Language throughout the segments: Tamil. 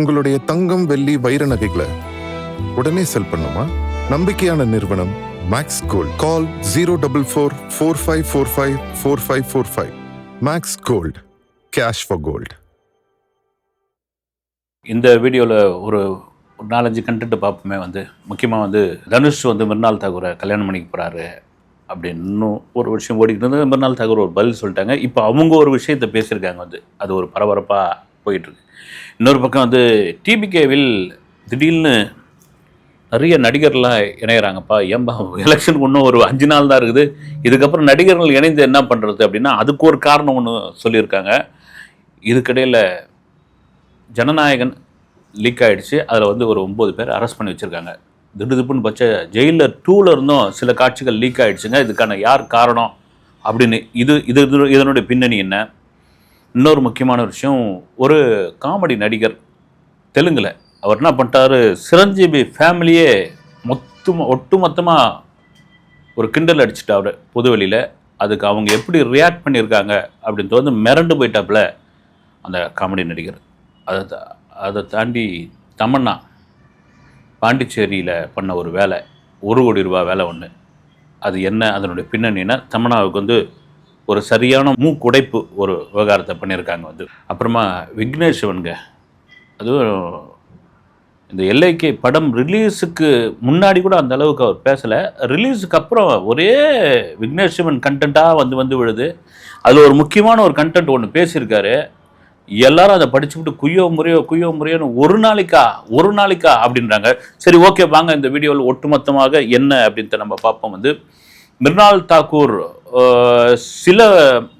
உங்களுடைய தங்கம், வெள்ளி, வைர நகைகளை உடனே செல் பண்ணுமா? நம்பிக்கையான நிறுவனம் Max Gold. Call 04445454545. Max Gold, cash for gold. இந்த வீடியோவில் ஒரு 4-5 கண்டென்ட் பார்ப்போமே. முக்கியமாக தனுஷ் மிர்னால் தாகூரை கல்யாணம் பண்ணிக்க போகிறாரு அப்படின்னு இன்னும் ஒரு விஷயம் ஓடிக்கிட்டு இருந்தது. மிர்னால் தாகூர் ஒரு பதில் சொல்லிட்டாங்க. இப்போ அவங்க ஒரு விஷயத்தை பேசியிருக்காங்க. அது ஒரு பரபரப்பாக போயிட்டுருக்கு. இன்னொரு பக்கம் டிபிகேவில் திடீர்னு நிறைய நடிகர்லாம் இணையிறாங்கப்பா. ஏன்பா எலெக்ஷனுக்கு இன்னும் ஒரு 5 நாள் தான் இருக்குது, இதுக்கப்புறம் நடிகர்கள் இணைந்து என்ன பண்ணுறது அப்படின்னா அதுக்கு ஒரு காரணம் ஒன்று சொல்லியிருக்காங்க. இதுக்கிடையில் ஜனநாயகன் லீக் ஆகிடுச்சு. அதில் ஒரு 9 பேர் அரெஸ்ட் பண்ணி வச்சுருக்காங்க. திடுதிப்புன்னு பச்சை ஜெயிலர் 2ல் இருந்தும் சில காட்சிகள் லீக் ஆகிடுச்சுங்க. இதுக்கான யார் காரணம் அப்படின்னு இதனுடைய பின்னணி என்ன? இன்னொரு முக்கியமான விஷயம், ஒரு காமெடி நடிகர் தெலுங்கில் அவர் என்ன பண்ணிட்டாரு, சிரஞ்சீவி ஃபேமிலியே ஒட்டுமொத்தமாக ஒரு கிண்டல் அடிச்சுட்டாரு பொதுவெளியில். அதுக்கு அவங்க எப்படி ரியாக்ட் பண்ணியிருக்காங்க அப்படின்னு மிரண்டு போயிட்டாப்புல அந்த காமெடி நடிகர். அதை தாண்டி தமன்னா பாண்டிச்சேரியில் பண்ண ஒரு வேலை, 1 கோடி ரூபா வேலை ஒன்று. அது என்ன, அதனுடைய பின்னணின்னா தமன்னாவுக்கு ஒரு சரியான மூக்குடைப்பு ஒரு விவகாரத்தை பண்ணியிருக்காங்க. அப்புறமா விக்னேஷ் சிவனுங்க, அதுவும் இந்த எல்ஐகே படம் ரிலீஸுக்கு முன்னாடி கூட அந்த அளவுக்கு அவர் பேசலை. ரிலீஸுக்கு அப்புறம் ஒரே விக்னேஷ் சிவன் கண்டென்ட்டாக வந்து விழுது. அதில் ஒரு முக்கியமான ஒரு கண்டென்ட் ஒன்று பேசியிருக்காரு. எல்லாரும் அதை படிச்சுக்கிட்டு குய்யோ முறையோன்னு ஒரு நாளைக்கா அப்படின்றாங்க. சரி, ஓகே, வாங்க இந்த வீடியோவில் ஒட்டுமொத்தமாக என்ன அப்படின்ட்டு நம்ம பார்ப்போம். மிர்னால் தாகூர் சில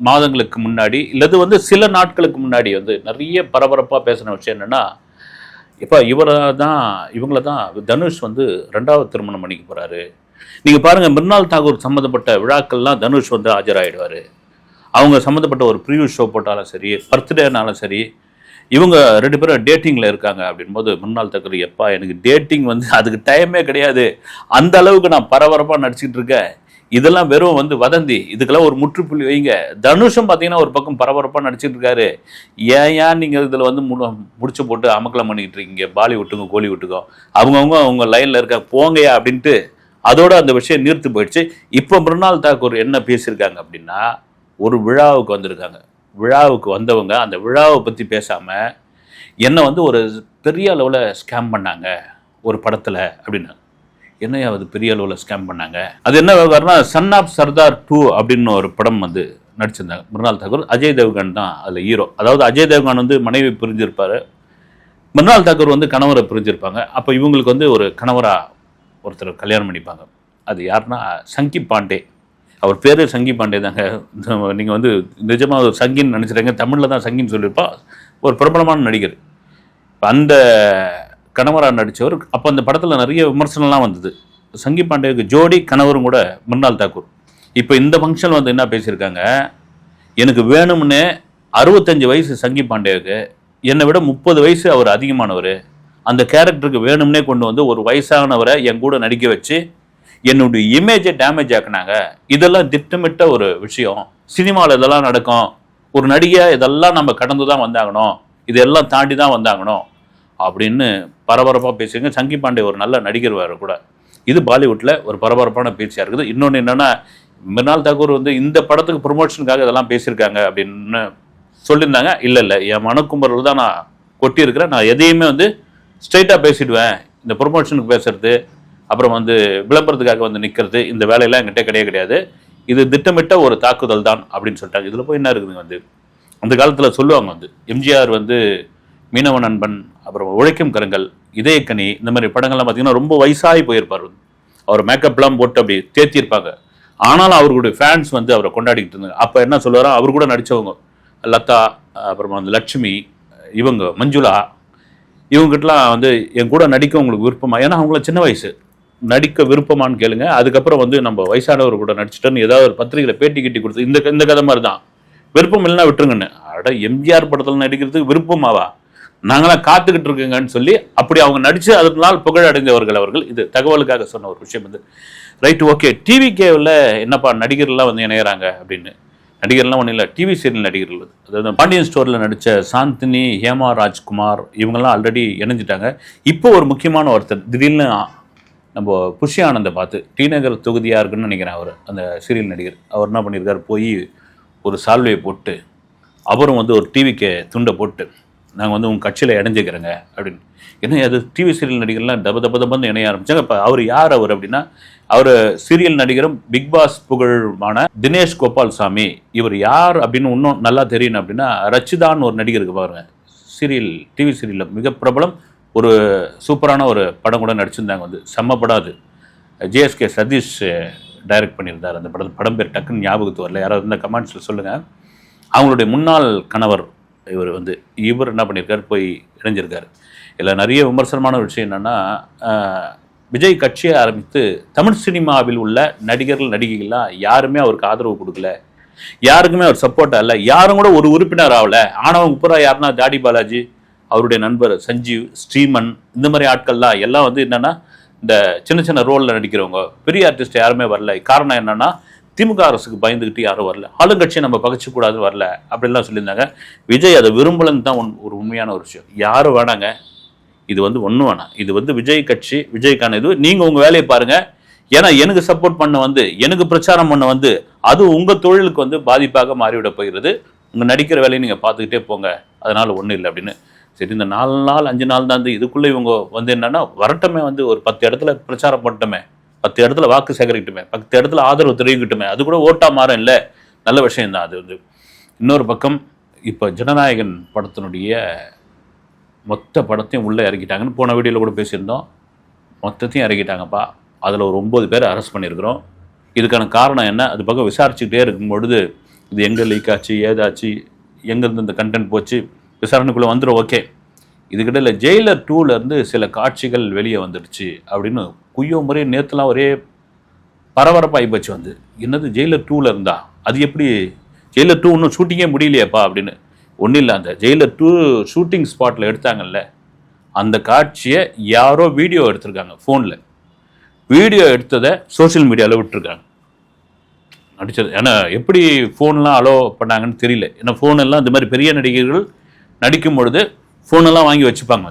மாதங்களுக்கு முன்னாடி இல்லது சில நாட்களுக்கு முன்னாடி நிறைய பரபரப்பாக பேசின விஷயம் என்னென்னா, இப்போ இவங்கள தான் தனுஷ் 2வது திருமணம் பண்ணிக்க போகிறாரு. நீங்கள் பாருங்கள், மிர்னால் தாகூர் சம்மந்தப்பட்ட விழாக்கள்லாம் தனுஷ் ஆஜராகிடுவார். அவங்க சம்மந்தப்பட்ட ஒரு ப்ரிவியூ ஷோ போட்டாலும் சரி, பர்த்டேனாலும் சரி, இவங்க 2 பேரும் டேட்டிங்கில் இருக்காங்க அப்படின்போது மிர்னால் தாகூர், எப்பா எனக்கு டேட்டிங் அதுக்கு டைமே கிடையாது, அந்த அளவுக்கு நான் பரபரப்பாக நடிச்சிக்கிட்டு இருக்கேன், இதெல்லாம் வெறும் வதந்தி, இதுக்கெல்லாம் ஒரு முற்றுப்புள்ளி வைங்க. தனுஷும் பார்த்தீங்கன்னா ஒரு பக்கம் பரபரப்பாக நடிச்சிட்டு இருக்காரு. ஏன் நீங்கள் இதில் முடிச்சு போட்டு அமக்கலம் பண்ணிக்கிட்டு இருக்கீங்க, பாலிவுட்டுங்க கோலிவுட்டுக்கோ, அவங்க லைனில் இருக்க போங்கயா அப்படின்ட்டு அதோட அந்த விஷயம் நீர்த்து போயிடுச்சு. இப்போ மிர்னால் தாகூர் என்ன பேசியிருக்காங்க அப்படின்னா, ஒரு விழாவுக்கு வந்திருக்காங்க. விழாவுக்கு வந்தவங்க அந்த விழாவை பற்றி பேசாமல் என்ன ஒரு பெரிய அளவில் ஸ்கேம் பண்ணாங்க ஒரு படத்தில் அப்படின்னா, என்னையா பெரிய அளவில் ஸ்கேம் பண்ணாங்க, அது என்ன விவகாரம்னா, சன் ஆஃப் சர்தார் 2 அப்படின்னு ஒரு படம் நடிச்சிருந்தாங்க மிர்னால் தாகூர். அஜய் தேவ்கன் தான் அதில் ஹீரோ. அதாவது அஜய் தேவ்கன் மனைவி பிரிஞ்சிருப்பார், மிர்னால் தாகூர் கணவரை பிரிஞ்சிருப்பாங்க. அப்போ இவங்களுக்கு ஒரு கணவராக ஒருத்தர் கல்யாணம் பண்ணிப்பாங்க. அது யாருன்னா சங்கி பாண்டே. அவர் பேர் சங்கி பாண்டே தாங்க. நீங்கள் நிஜமாக ஒரு சங்கின்னு நினச்சிடுங்க, தமிழில் தான் சங்கின்னு சொல்லியிருப்பா. ஒரு பிரபலமான நடிகர். அந்த கணவராக நடித்தவர். அப்போ அந்த படத்தில் நிறைய விமர்சனம்லாம் வந்தது. சங்கி பாண்டேவுக்கு ஜோடி கணவரும் கூட மிர்னால் தாகூர். இப்போ இந்த ஃபங்க்ஷன் என்ன பேசியிருக்காங்க, எனக்கு வேணும்னே 65 வயசு சங்கி பாண்டேவுக்கு, என்னை விட 30 வயசு அவர் அதிகமானவர், அந்த கேரக்டருக்கு வேணும்னே கொண்டு ஒரு வயசானவரை என் கூட நடிக்க வச்சு என்னுடைய இமேஜை டேமேஜ் ஆக்குனாங்க. இதெல்லாம் திட்டமிட்ட ஒரு விஷயம். சினிமாவில் இதெல்லாம் நடக்கும். ஒரு நடிகை இதெல்லாம் நம்ம கடந்து தான் வந்தாகணும், இதெல்லாம் தாண்டி தான் வந்தாகணும் அப்படின்னு பரபரப்பாக பேசுங்க. சங்கி பாண்டே ஒரு நல்ல நடிகர் வேறு கூட. இது பாலிவுட்டில் ஒரு பரபரப்பான பேச்சியாக இருக்குது. இன்னொன்று என்னென்னா, மிர்னால் தாகூர் இந்த படத்துக்கு ப்ரொமோஷனுக்காக இதெல்லாம் பேசியிருக்காங்க அப்படின்னு சொல்லியிருந்தாங்க. இல்லை, என் மனக்கும்பரில் தான் நான் கொட்டியிருக்கிறேன், நான் எதையுமே ஸ்ட்ரைட்டாக பேசிடுவேன், இந்த ப்ரொமோஷனுக்கு பேசுறது அப்புறம் விளம்பரத்துக்காக நிற்கிறது, இந்த வேலையெல்லாம் என்கிட்ட கிடையாது, இது திட்டமிட்ட ஒரு தாக்குதல் தான் அப்படின்னு சொல்லிட்டாங்க. இதில் போய் என்ன இருக்குதுங்க, அந்த காலத்தில் சொல்லுவாங்க எம்ஜிஆர் மீனவ நண்பன், அப்புறம் உழைக்கும் கரங்கள், இதயக்கனி, இந்த மாதிரி படங்கள்லாம் பார்த்தீங்கன்னா ரொம்ப வயசாகி போயிருப்பார். அவர் மேக்கப்லாம் போட்டு அப்படி தேத்தியிருப்பாங்க. ஆனாலும் அவர்களுடைய ஃபேன்ஸ் அவரை கொண்டாடிக்கிட்டு இருந்தாங்க. அப்போ என்ன சொல்லுவாரோ, அவர் கூட நடித்தவங்க லதா, அப்புறமா லட்சுமி, இவங்க மஞ்சுளா, இவங்ககிட்டலாம் என் கூட நடிக்க உங்களுக்கு விருப்பமா, ஏன்னா அவங்கள சின்ன வயசு, நடிக்க விருப்பமானு கேளுங்க, அதுக்கப்புறம் நம்ம வயசானவர் கூட நடிச்சிட்டோன்னு ஏதாவது ஒரு பத்திரிகையில் பேட்டி கட்டி கொடுத்து இந்த கதை மாதிரி தான், விருப்பம் இல்லைன்னா விட்டுருங்கன்னு. அட, எம்ஜிஆர் படத்தில் நடிக்கிறதுக்கு விருப்பமாவா, நாங்களாம் காத்துக்கிட்டு இருக்குங்கன்னு சொல்லி அப்படி அவங்க நடித்து அதற்கு நாள் புகழ் அடைந்தவர்கள் அவர்கள். இது தகவலுக்காக சொன்ன ஒரு விஷயம். Right, okay. டிவிகேவில் என்னப்பா நடிகர்லாம் இணையிறாங்க அப்படின்னு. நடிகர்லாம் ஒன்றும் இல்லை, டிவி சீரியல் நடிகர்கள். அதாவது பாண்டியன் ஸ்டோரில் நடித்த சாந்தினி, ஹேமா ராஜ்குமார் இவங்கெல்லாம் ஆல்ரெடி இணைஞ்சிட்டாங்க. இப்போ ஒரு முக்கியமான ஒருத்தர் திடீர்னு நம்ம புஷி ஆனந்தை பார்த்து, டி நகர் தொகுதியாக இருக்குன்னு நினைக்கிறேன் அவர், அந்த சீரியல் நடிகர், அவர் என்ன பண்ணியிருக்காரு, போய் ஒரு சால்வையை போட்டு அவரும் வந்து ஒரு டிவிக்கு துண்டை போட்டு நாங்கள் வந்து உங்கள் கட்சியில் இணைஞ்சிக்கிறேங்க அப்படின்னு. ஏன்னா அது டிவி சீரியல் நடிகர்லாம் தபன்னு இணைய ஆரம்பித்தாங்க. இப்போ அவர் யார் அவர் அப்படின்னா, அவர் சீரியல் நடிகரும் பிக் பாஸ் புகழுமான தினேஷ் கோபால்சாமி. இவர் யார் அப்படின்னு இன்னும் நல்லா தெரியணும் அப்படின்னா, ரச்சிதான்னு ஒரு நடிகர் இருக்கு பாருங்க, சீரியல் டிவி சீரியலில் மிக பிரபலம், ஒரு சூப்பரான ஒரு படம் கூட நடிச்சிருந்தாங்க, வந்து செம்ம படம். அது ஜேஎஸ்கே சதீஷ் டைரக்ட் பண்ணியிருந்தார். அந்த படம் பேர் டக்குன்னு ஞாபகத்து வரல, யாராவது இருந்தால் கமெண்ட்ஸில் சொல்லுங்கள். அவங்களுடைய முன்னாள் கணவர் இவர் என்ன பண்ணியிருக்காரு, போய் இணைஞ்சிருக்காரு. இதில் நிறைய விமர்சனமான ஒரு விஷயம் என்னென்னா, விஜய் கட்சியை ஆரம்பித்து தமிழ் சினிமாவில் உள்ள நடிகர்கள் நடிகைகள்லாம் யாருமே அவருக்கு ஆதரவு கொடுக்கல, யாருக்குமே அவர் சப்போர்ட் ஆகல, யாரும் கூட ஒரு உறுப்பினர் ஆகலை. ஆனவங்க பூரா யாருன்னா ஜாடி பாலாஜி, அவருடைய நண்பர் சஞ்சீவ், ஸ்ரீமன், இந்த மாதிரி ஆட்கள்லாம் எல்லாம் வந்து என்னென்னா இந்த சின்ன சின்ன ரோலில் நடிக்கிறவங்க, பெரிய ஆர்டிஸ்ட் யாருமே வரல. காரணம் என்னென்னா, திமுக அரசுக்கு பயந்துக்கிட்டு யாரும் வரல, ஆளுங்கட்சியை நம்ம பகைச்சிக்கூடாதுன்னு வரல அப்படின்லாம் சொல்லியிருந்தாங்க. விஜய் அதை விரும்பலன்னு தான் ஒரு உண்மையான ஒரு விஷயம். யாரும் வேணாங்க, இது வந்து ஒன்றும் வேணாம், இது வந்து விஜய் கட்சி, விஜய்க்கான இது, நீங்கள் உங்கள் வேலையை பாருங்கள். ஏன்னா எனக்கு சப்போர்ட் பண்ண வந்து, எனக்கு பிரச்சாரம் பண்ண வந்து, அது உங்கள் தொழிலுக்கு வந்து பாதிப்பாக மாறிவிட போகிறது. உங்கள் நடிக்கிற வேலையை நீங்கள் பார்த்துக்கிட்டே போங்க, அதனால் ஒன்றும் இல்லை அப்படின்னு. சரி, இந்த 4 நாள் 5 நாள் தான் இதுக்குள்ளே இவங்க வந்து என்னென்னா, வரட்டமே வந்து ஒரு 10 இடத்துல பிரச்சாரம் பண்ணட்டுமே, 10 இடத்துல வாக்கு சேகரிக்கட்டுமே, 10 இடத்துல ஆதரவு தெரிவிக்கட்டுமே, அது கூட ஓட்டா மாறும் இல்லை, நல்ல விஷயம்தான் அது வந்து. இன்னொரு பக்கம் இப்போ ஜனநாயகன் படத்தினுடைய மொத்த படத்தையும் உள்ளே இறக்கிட்டாங்கன்னு போன வீடியோவில் கூட பேசியிருந்தோம். மொத்தத்தையும் இறக்கிட்டாங்கப்பா. அதில் ஒரு 9 பேரை அரெஸ்ட் பண்ணியிருக்கிறோம். இதுக்கான காரணம் என்ன, அது பக்கம் விசாரிச்சுக்கிட்டே இருக்கும்பொழுது இது எங்கே லீக் ஆச்சு, ஏதாச்சு, எங்கேருந்து இந்த கண்டென்ட் போச்சு, விசாரணைக்குள்ளே வந்துடும். ஓகே, இதுக்கிடையில் ஜெயிலர் 2லேருந்து சில காட்சிகள் வெளியே வந்துடுச்சு அப்படின்னு குய்யோ முறை நேற்றுலாம் ஒரே பரபரப்பாகி போச்சு. வந்து என்னது ஜெயிலர் 2ல் இருந்தா, அது எப்படி ஜெயிலர் 2 இன்னும் ஷூட்டிங்கே முடியலையேப்பா அப்படின்னு. ஒன்றும் இல்லை, அந்த ஜெயிலர் 2 ஷூட்டிங் ஸ்பாட்டில் எடுத்தாங்கல்ல, அந்த காட்சியை யாரோ வீடியோ எடுத்திருக்காங்க, ஃபோனில் வீடியோ எடுத்ததை சோஷியல் மீடியாவில் விட்டுருக்காங்க நடித்தது. ஏன்னா எப்படி ஃபோன்லாம் அலோ பண்ணாங்கன்னு தெரியல. ஏன்னா ஃபோனெல்லாம் இந்த மாதிரி பெரிய நடிகர்கள் நடிக்கும் பொழுது ஃபோனெல்லாம் வாங்கி வச்சுப்பாங்க.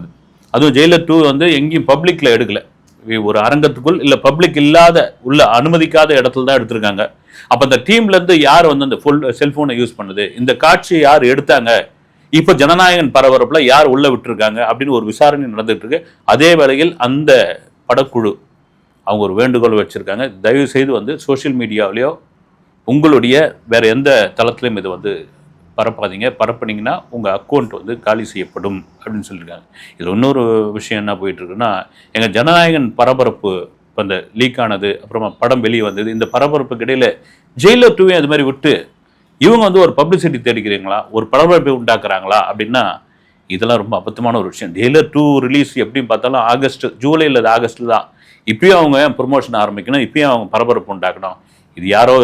அதுவும் ஜெயிலர் 2 வந்து எங்கேயும் பப்ளிக்கில் எடுக்கலை, ஒரு அரங்கத்துக்குள் இல்லை பப்ளிக் இல்லாத உள்ள அனுமதிக்காத இடத்துல தான் எடுத்திருக்காங்க. அப்போ அந்த டீம்லேருந்து யார் வந்து அந்த செல்ஃபோனை யூஸ் பண்ணுது, இந்த காட்சியை யார் எடுத்தாங்க, இப்போ ஜனநாயகன் பரபரப்பில் யார் உள்ளே விட்டுருக்காங்க அப்படின்னு ஒரு விசாரணை நடந்துகிட்டு இருக்கு. அதே வேளையில் அந்த படக்குழு அவங்க ஒரு வேண்டுகோள் வச்சுருக்காங்க, தயவு செய்து வந்து சோஷியல் மீடியாவிலையோ உங்களுடைய வேறு எந்த தளத்துலையும் இது வந்து பரப்பாதீங்க, பரப்புனீங்கன்னா உங்கள் அக்கௌண்ட் வந்து காலி செய்யப்படும் அப்படின்னு சொல்லியிருக்காங்க. இதில் இன்னொரு விஷயம் என்ன போயிட்டுருக்குன்னா, எங்கள் ஜனநாயகன் பரபரப்பு இப்போ இந்த லீக் ஆனது, அப்புறமா படம் வெளியே வந்தது, இந்த பரபரப்புக்கு இடையில் ஜெயிலர் 2 அது மாதிரி விட்டு இவங்க வந்து ஒரு பப்ளிசிட்டி தேடிக்கிறீங்களா, ஒரு பரபரப்பை உண்டாக்குறாங்களா அப்படின்னா இதெல்லாம் ரொம்ப அபத்தமான ஒரு விஷயம். ஜெயிலர் 2 ரிலீஸ் எப்படின்னு பார்த்தாலும் ஆகஸ்ட், ஜூலை இல்லை ஆகஸ்ட்டில் தான். இப்பயும் அவங்க ப்ரொமோஷன் ஆரம்பிக்கணும், இப்பயும் அவங்க பரபரப்பு உண்டாக்கணும். இது யாரோ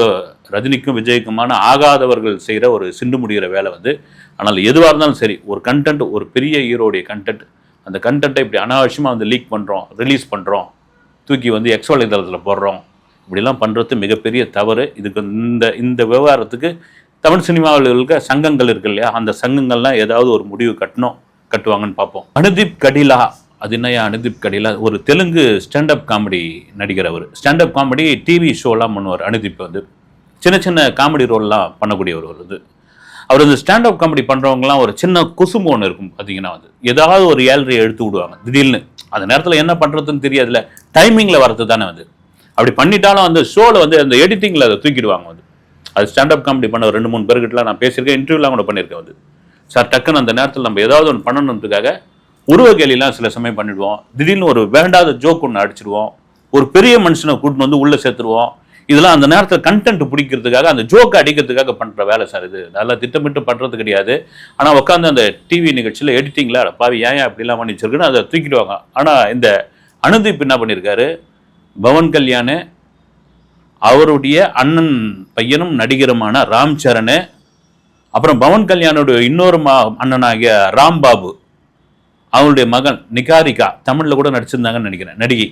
ரஜினிக்கும் விஜய்க்குமான ஆகாதவர்கள் செய்கிற ஒரு சிண்டு முடிகிற வேலை வந்து. ஆனால் எதுவாக இருந்தாலும் சரி, ஒரு கண்டென்ட், ஒரு பெரிய ஹீரோடைய கண்டென்ட், அந்த கண்டென்ட்டை இப்படி அனாவசியமாக வந்து லீக் பண்ணுறோம், ரிலீஸ் பண்ணுறோம், தூக்கி வந்து எக்ஸ் வலைதளத்தில் போடுறோம், இப்படிலாம் பண்ணுறது மிகப்பெரிய தவறு. இதுக்கு இந்த விவகாரத்துக்கு தமிழ் சினிமாவில் இருக்க சங்கங்கள் இருக்கு இல்லையா, அந்த சங்கங்கள்லாம் ஏதாவது ஒரு முடிவு கட்டுவாங்கன்னு பார்ப்போம். அனுதீப் கடிலா, அது என்னையா அனுதீப் கடிலா, ஒரு தெலுங்கு ஸ்டாண்டப் காமெடி நடிகர். அவர் ஸ்டாண்டப் காமெடி டிவி ஷோலாம் பண்ணுவார். அனுதீப் வந்து சின்ன சின்ன காமெடி ரோல்லாம் பண்ணக்கூடியவர். அவர் இந்த ஸ்டாண்டப் காமெடி பண்ணுறவங்கலாம் ஒரு சின்ன குசும்பு ஒன்று இருக்கும் பார்த்தீங்கன்னா, வந்து ஏதாவது ஒரு ஏழ்றையை எடுத்து விடுவாங்க திடீர்னு. அந்த நேரத்தில் என்ன பண்ணுறதுன்னு தெரியாதுல, டைமிங்கில் வரது தானே வந்து. அப்படி பண்ணிட்டாலும் அந்த ஷோவில் வந்து அந்த எடிட்டிங்கில் அதை தூக்கிடுவாங்க வந்து. அது ஸ்டாண்டப் காமெடி பண்ண 2-3 பேர்கிட்டலாம் நான் பேசியிருக்கேன், இன்டர்வியூலாம் கூட பண்ணியிருக்கேன் வந்து. சார் டக்குன்னு அந்த நேரத்தில் நம்ம ஏதாவது ஒன்று பண்ணணுன்றதுக்காக உருவகேலிலாம் சில சமயம் பண்ணிவிடுவோம். திடீர்னு ஒரு வேண்டாத ஜோக் ஒன்று அடிச்சிடுவோம், ஒரு பெரிய மனுஷனை கூட்டின்னு வந்து உள்ளே சேர்த்துருவோம். இதெல்லாம் அந்த நேரத்தில் கண்டென்ட் பிடிக்கிறதுக்காக, அந்த ஜோக்கை அடிக்கிறதுக்காக பண்ணுற வேலை சார். இது நல்லா திட்டமிட்டு பண்ணுறது கிடையாது. ஆனால் உட்காந்து அந்த டிவி நிகழ்ச்சியில் எடிட்டிங்கில் பாவி ஏன் அப்படிலாம் பண்ணி வச்சிருக்குன்னு அதை தூக்கிடுவாங்க. ஆனால் இந்த அனுதீப் என்ன பண்ணியிருக்காரு, பவன் கல்யாண், அவருடைய அண்ணன் பையனும் நடிகருமான ராம் சரண், அப்புறம் பவன் கல்யாணோட இன்னொரு அண்ணனாகிய ராம்பாபு, அவங்களுடைய மகன் நிகாரிகா, தமிழில் கூட நடிச்சிருந்தாங்கன்னு நினைக்கிறேன் நடிகை.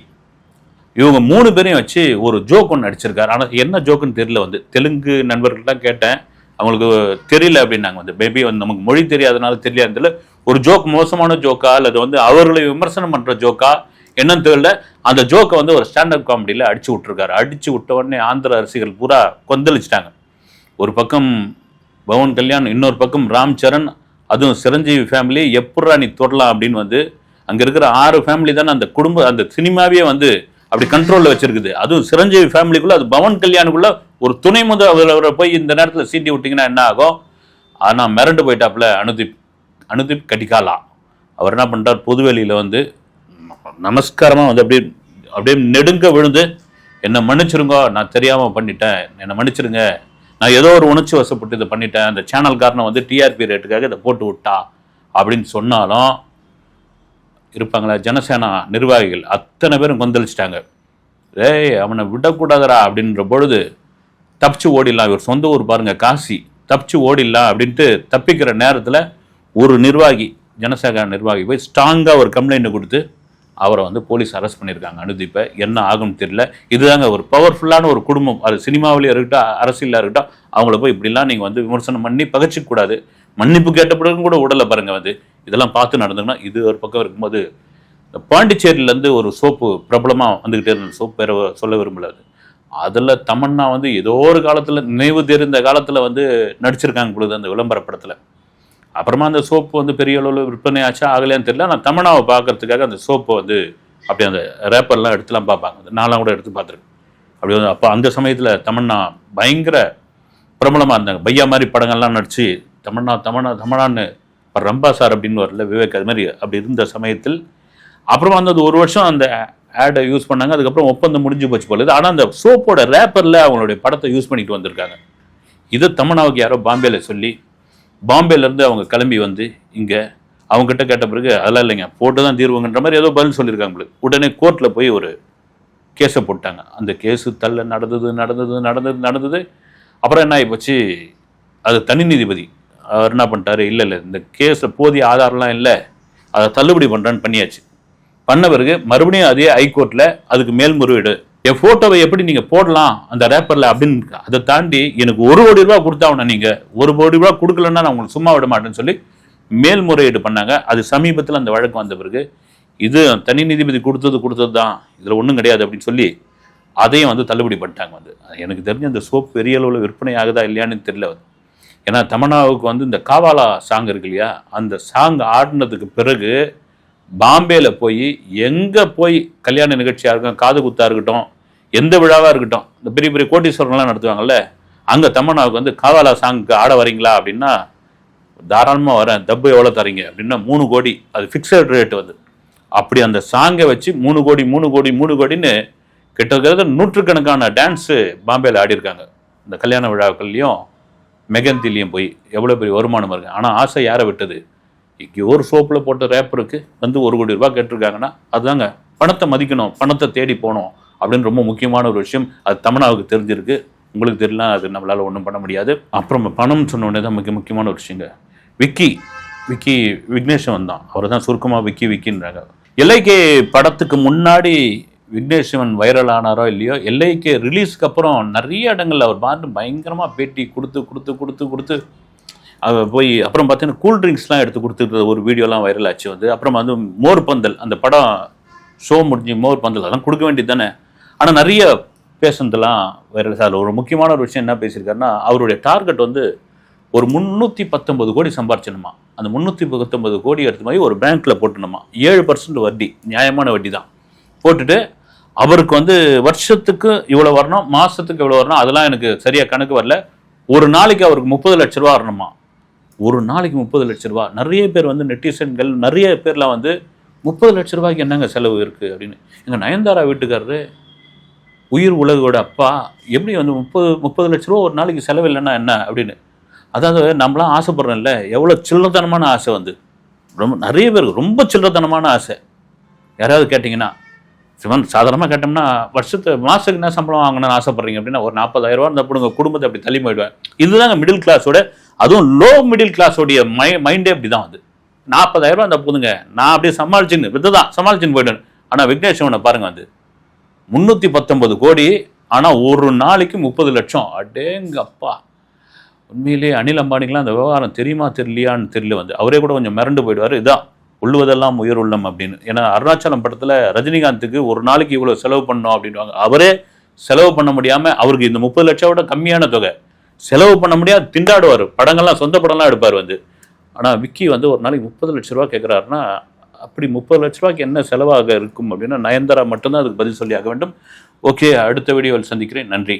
இவங்க 3 பேரையும் வச்சு ஒரு ஜோக் ஒன்று நடிச்சிருக்காரு. ஆனால் என்ன ஜோக்குன்னு தெரியல. வந்து தெலுங்கு நண்பர்கள்லாம் கேட்டேன், அவங்களுக்கு தெரியல அப்படின்னாங்க வந்து மேபி வந்து நமக்கு மொழி தெரியாதனால தெரியல ஒரு ஜோக் மோசமான ஜோக்கா அல்லது வந்து அவர்களை விமர்சனம் பண்ற ஜோக்கா என்னன்னு தெரியல. அந்த ஜோக்கை வந்து ஒரு ஸ்டாண்டப் காமெடியில் அடிச்சு விட்டுருக்காரு. அடிச்சு விட்ட உடனே ஆந்திர ரசிகர்கள் பூரா கொந்தளிச்சிட்டாங்க. ஒரு பக்கம் பவன் கல்யாண், இன்னொரு பக்கம் ராம் சரண், அதுவும் சிரஞ்சீவி ஃபேமிலி எப்படா நீ தொடலாம் அப்படின்னு வந்து அங்கே இருக்கிற 6 ஃபேமிலி தானே அந்த அந்த சினிமாவே வந்து அப்படி கண்ட்ரோலில் வச்சிருக்குது. அதுவும் சிரஞ்சீவி ஃபேமிலிக்குள்ள அது பவன் கல்யாணுக்குள்ள ஒரு துணை முதல்வரை போய் இந்த நேரத்தில் சீண்டி விட்டிங்கன்னா என்ன ஆகும்? ஆனால் மிரண்டு போயிட்டாப்புல அனுதீப் கட்டிக்காலா. அவர் என்ன பண்ணிட்டார், பொதுவெளியில் வந்து நமஸ்காரமாக வந்து அப்படியே நெடுங்க விழுந்து என்னை மன்னிச்சிருங்கோ, நான் தெரியாமல் பண்ணிட்டேன், என்னை மன்னிச்சிருங்க, நான் ஏதோ ஒரு உணர்ச்சி வசப்பட்டு இதை பண்ணிட்டேன், அந்த சேனல்காரனை வந்து டிஆர்பி ரேட்டுக்காக இதை போட்டு விட்டா அப்படின்னு சொன்னாலும் இருப்பாங்களா ஜனசேனா நிர்வாகிகள் அத்தனை பேரும் கொந்தளிச்சிட்டாங்க. ஏய் அவனை விடக்கூடாதரா அப்படின்ற பொழுது தப்பிச்சு ஓடிடலாம், இவர் சொந்த ஊர் பாருங்க காசி, தப்பிச்சு ஓடிடலாம் அப்படின்ட்டு தப்பிக்கிற நேரத்தில் ஒரு நிர்வாகி, ஜனசேனா நிர்வாகி போய் ஸ்ட்ராங்காக ஒரு கம்ப்ளைண்ட் கொடுத்து அவரை வந்து போலீஸ் அரெஸ்ட் பண்ணியிருக்காங்க. அனுதீப்பை என்ன ஆகும்னு தெரியல. இதுதாங்க ஒரு பவர்ஃபுல்லான ஒரு குடும்பம், அது சினிமாவிலேயே இருக்கட்டும் அரசியலாக இருக்கட்டும், அவங்கள போய் இப்படிலாம் நீங்கள் வந்து விமர்சனம் பண்ணி பகச்சிக்கூடாது. மன்னிப்பு கேட்ட பிறகு கூட உடலை பாருங்க வந்து இதெல்லாம் பார்த்து நடந்துங்கன்னா. இது ஒரு பக்கம் இருக்கும்போது இந்த பாண்டிச்சேரியிலேருந்து ஒரு சோப்பு பிரபலமாக வந்துக்கிட்டே இருந்த சோப்பு பேரை சொல்ல விரும்பலாது. அதில் தமன்னா வந்து ஏதோ ஒரு காலத்தில் நினைவு தெரிந்த காலத்தில் வந்து நடிச்சிருக்காங்க பொழுது அந்த விளம்பர படத்தில். அப்புறமா அந்த சோப்பு வந்து பெரிய அளவில் விற்பனை ஆச்சா ஆகலையான்னு தெரியல. ஆனால் தமன்னாவை பார்க்கறதுக்காக அந்த சோப்பை வந்து அப்படி அந்த ரேப்பர்லாம் எடுத்துலாம் பார்ப்பாங்க. நான்லாம் கூட எடுத்து பார்த்துருக்கேன். அப்படி வந்து அப்போ அந்த சமயத்தில் தமன்னா பயங்கர பிரபலமாக இருந்தாங்க. பையா மாதிரி படங்கள்லாம் நடித்து தமன்னான்னு ரம்பா சார் அப்படின்னு வரல விவேக், அது மாதிரி அப்படி இருந்த சமயத்தில் அப்புறமா வந்து அது 1 வருஷம் அந்த ஆடை யூஸ் பண்ணாங்க. அதுக்கப்புறம் ஒப்பந்தம் முடிஞ்சு போச்சு போல. ஆனால் அந்த சோப்போட ரேப்பரில் அவங்களுடைய படத்தை யூஸ் பண்ணிட்டு வந்திருக்காங்க. இதை தமன்னாவுக்கு யாரோ பாம்பேல சொல்லி பாம்பேலேருந்து அவங்க கிளம்பி வந்து இங்கே அவங்ககிட்ட கேட்ட பிறகு அதெல்லாம் இல்லைங்க போட்டு தான் தீர்வுங்கன்ற மாதிரி ஏதோ பதில் சொல்லியிருக்காங்க. உடனே கோர்ட்டில் போய் ஒரு கேஸை போட்டாங்க. அந்த கேஸு தள்ள நடந்தது. அப்புறம் என்ன ஆகி போச்சு, அது தனி நீதிபதி அவர் என்ன பண்ணிட்டாரு, இல்லை இந்த கேஸில் போதிய ஆதாரம்லாம் இல்லை, அதை தள்ளுபடி பண்ணுறான்னு பண்ணியாச்சு. பண்ண பிறகு மறுபடியும் அதே ஹைகோர்ட்டில் அதுக்கு மேல்முறையீடு, என் ஃபோட்டோவை எப்படி நீங்கள் போடலாம் அந்த ரேப்பரில் அப்படின்னு. அதை தாண்டி எனக்கு 1 கோடி ரூபா கொடுத்தாவண்ணா, நீங்கள் 1 கோடி ரூபா கொடுக்கலன்னா நான் உங்களுக்கு சும்மா விட மாட்டேன்னு சொல்லி மேல்முறையீடு பண்ணாங்க. அது சமீபத்தில் அந்த வழக்கு வந்த பிறகு இது தனி நீதிபதி கொடுத்தது தான், இதில் ஒன்றும் கிடையாது அப்படின்னு சொல்லி அதையும் வந்து தள்ளுபடி பண்ணிட்டாங்க. வந்து எனக்கு தெரிஞ்ச அந்த சோப் பெரிய அளவில் விற்பனை ஆகுதா இல்லையான்னு தெரியல. ஏன்னா தமன்னாவுக்கு வந்து இந்த காவாலா சாங் இருக்கு இல்லையா, அந்த சாங் ஆடினதுக்கு பிறகு பாம்பேல போய் எங்கே போய் கல்யாண நிகழ்ச்சியாக இருக்கட்டும், காது குத்தாக இருக்கட்டும், எந்த விழாவாக இருக்கட்டும், இந்த பெரிய பெரிய கோட்டீஸ்வரங்கள்லாம் நடத்துவாங்கல்ல, அங்கே தமன்னாவுக்கு வந்து காவாலா சாங்க்கு ஆட வரீங்களா அப்படின்னா தாராளமாக வரேன், டப்பு எவ்வளோ தரீங்க அப்படின்னா 3 கோடி, அது ஃபிக்ஸட் ரேட் வந்து. அப்படி அந்த சாங்கை வச்சு 3 கோடின்னு கிட்டத்தட்ட 100கணக்கான டான்ஸு பாம்பேல ஆடிருக்காங்க. இந்த கல்யாண விழாக்கள்லையும் மெகந்திலையும் போய் எவ்வளோ பெரிய வருமானம் இருக்குது. ஆனால் ஆசை யாரை விட்டது, இங்கே ஒரு சோப்பில் போட்ட ரேப்பருக்கு வந்து 1 கோடி ரூபாய் கேட்டிருக்காங்கன்னா அதுதாங்க பணத்தை மதிக்கணும், பணத்தை தேடி போகணும் அப்படின்னு ரொம்ப முக்கியமான ஒரு விஷயம். அது தமன்னாவுக்கு தெரிஞ்சிருக்கு, உங்களுக்கு தெரியலாம், அது நம்மளால் ஒன்றும் பண்ண முடியாது. அப்புறம் பணம் சொன்ன உடனே தான் முக்கியமான ஒரு விஷயங்க. விக்கி விக்னேஸ்வரன் தான், அவர் தான் சுருக்கமாக விக்கின்றாங்க. எல்ஐகே படத்துக்கு முன்னாடி விக்னேஸ்வரன் வைரல் ஆனாரோ இல்லையோ, எல்ஐகே ரிலீஸ்க்கு அப்புறம் நிறைய இடங்களில் அவர் பாட்டு பயங்கரமாக பேட்டி கொடுத்து அவர் போய் அப்புறம் பார்த்தீங்கன்னா கூல் ட்ரிங்க்ஸ்லாம் எடுத்து கொடுத்துருக்க ஒரு வீடியோலாம் வைரல் ஆச்சு வந்து. அப்புறம் வந்து மோர் பந்தல், அந்த படம் ஷோ முடிஞ்சு மோர் பந்தல் அதெல்லாம் கொடுக்க வேண்டியது தானே. ஆனால் நிறைய பேசுனதெல்லாம் வைரல். சார் ஒரு முக்கியமான ஒரு விஷயம் என்ன பேசியிருக்காருன்னா, அவருடைய டார்கெட் வந்து ஒரு 319 கோடி சம்பாரிச்சணுமா. அந்த 319 கோடி எடுத்து மாதிரி ஒரு பேங்க்கில் போட்டணுமா, 7% வட்டி, நியாயமான வட்டி தான் போட்டுட்டு, அவருக்கு வந்து வருஷத்துக்கு இவ்வளோ வரணும், மாதத்துக்கு இவ்வளோ வரணும், அதெல்லாம் எனக்கு சரியாக கணக்கு வரல, ஒரு நாளைக்கு அவருக்கு 30 லட்ச ரூபா வரணுமா. ஒரு நாளைக்கு 30 லட்ச ரூபா. நிறைய பேர் வந்து நெட்டிசன்கள் நிறைய பேர்லாம் வந்து 30 லட்ச ரூபாய்க்கு என்னங்க செலவு இருக்குது அப்படின்னு. எங்கள் நயன்தாரா வீட்டுக்காரரு உயிர் உலகோட அப்பா எப்படி வந்து 30 லட்ச ரூபா ஒரு நாளைக்கு செலவு இல்லைன்னா என்ன அப்படின்னு. அதாவது நம்மளாம் ஆசைப்படுறோம்ல, எவ்வளோ சில்லறத்தனமான ஆசை வந்து ரொம்ப நிறைய பேருக்கு ரொம்ப சில்லறத்தனமான ஆசை. யாராவது கேட்டிங்கன்னா சாதாரணமாக கேட்டோம்னா மாதத்துக்கு என்ன சம்பளம் வாங்கணும்னு ஆசைப்படுறீங்க அப்படின்னா ஒரு 40,000 ரூபா இருந்தால் பிடுங்க, குடும்பத்தை அப்படி தள்ளி போயிடுவேன். இதுதாங்க மிடில் கிளாஸோட, அதுவும் லோ மிடில் கிளாஸோடைய மைண்டே அப்படி தான் வந்து 40,000 ரூபா இருந்தால் போதுங்க, நான் அப்படியே சமாளிச்சுன்னு போயிட்டேன். ஆனால் விக்னேஸ்வரனை பாருங்க வந்து 319 கோடி, ஆனால் ஒரு நாளைக்கு 30 லட்சம். அடேங்கப்பா, உண்மையிலேயே அனில் அம்பானிக்கெலாம் அந்த விவகாரம் தெரியுமா தெரியலையான்னு தெரியல. வந்து அவரே கூட கொஞ்சம் மிரண்டு போயிடுவார். இதான் உள்ளுவதெல்லாம் உயர் உள்ளம் அப்படின்னு. ஏன்னா அருணாச்சலம் படத்தில் ரஜினிகாந்துக்கு ஒரு நாளைக்கு இவ்வளோ செலவு பண்ணோம் அப்படின்வாங்க. அவரே செலவு பண்ண முடியாமல், அவருக்கு இந்த 30 லட்சம் விட கம்மியான தொகை செலவு பண்ண முடியாது, திண்டாடுவார். படங்கள்லாம் சொந்த படம்லாம் எடுப்பார் வந்து. ஆனால் விக்கி வந்து ஒரு நாளைக்கு 30 லட்ச ரூபா கேட்குறாருன்னா, அப்படி 30 லட்ச ரூபாய்க்கு என்ன செலவாக இருக்கும் அப்படின்னா நயன்தாரா மட்டும்தான் அதுக்கு பதில் சொல்லி ஆக வேண்டும். ஓகே, அடுத்த வீடியோவில் சந்திக்கிறேன். நன்றி.